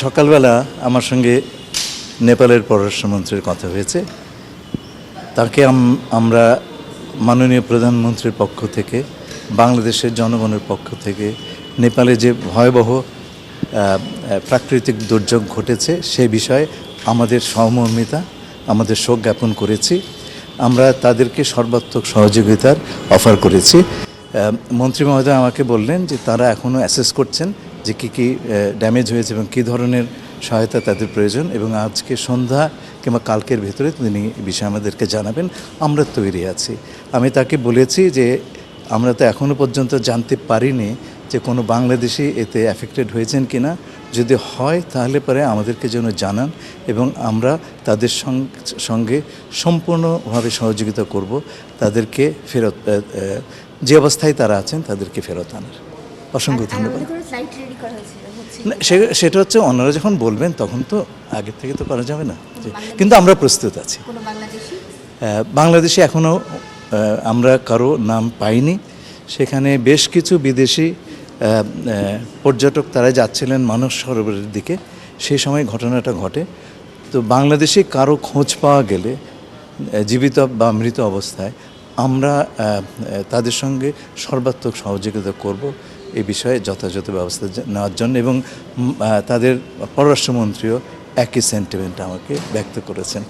সকালবেলা আমার সঙ্গে নেপালের পররাষ্ট্রমন্ত্রীর কথা হয়েছে। তাকে আমরা মাননীয় প্রধানমন্ত্রীর পক্ষ থেকে, বাংলাদেশের জনগণের পক্ষ থেকে নেপালে যে ভয়াবহ প্রাকৃতিক দুর্যোগ ঘটেছে সে বিষয়ে আমাদের সহমর্মিতা, আমাদের শোক জ্ঞাপন করেছি। আমরা তাদেরকে সর্বাত্মক সহযোগিতার অফার করেছি। মন্ত্রী মহোদয় আমাকে বললেন যে তারা এখনও অ্যাসেস করছেন যে কী ড্যামেজ হয়েছে এবং কী ধরনের সহায়তা তাদের প্রয়োজন, এবং আজকে সন্ধ্যা কিংবা কালকের ভিতরে তিনি বিষয়ে আমাদেরকে জানাবেন। আমরা তৈরি আছি। আমি তাকে বলেছি যে আমরা তো এখনও পর্যন্ত জানতে পারিনি যে কোনো বাংলাদেশি এতে অ্যাফেক্টেড হয়েছেন কি না। যদি হয় তাহলে পরে আমাদেরকে যেন জানান এবং আমরা তাদের সঙ্গে সম্পূর্ণভাবে সহযোগিতা করব তাদেরকে ফেরত, যে অবস্থায় তারা আছেন তাদেরকে ফেরত আনার। অসংখ্য ধন্যবাদ। সেটা হচ্ছে ওনারা যখন বলবেন তখন তো আগের থেকে তো করা যাবে না, কিন্তু আমরা প্রস্তুত আছি। বাংলাদেশে এখনও আমরা কারো নাম পাইনি। সেখানে বেশ কিছু বিদেশি পর্যটক তারা যাচ্ছিলেন মানস সরোবরের দিকে, সেই সময় ঘটনাটা ঘটে। তো বাংলাদেশে কারো খোঁজ পাওয়া গেলে জীবিত বা মৃত অবস্থায় আমরা তাদের সঙ্গে সর্বাত্মক সহযোগিতা করব এই বিষয়ে যথাযথ ব্যবস্থা নেওয়ার জন্য, এবং তাদের পররাষ্ট্রমন্ত্রীও একই সেন্টিমেন্ট আমাকে ব্যক্ত করেছেন।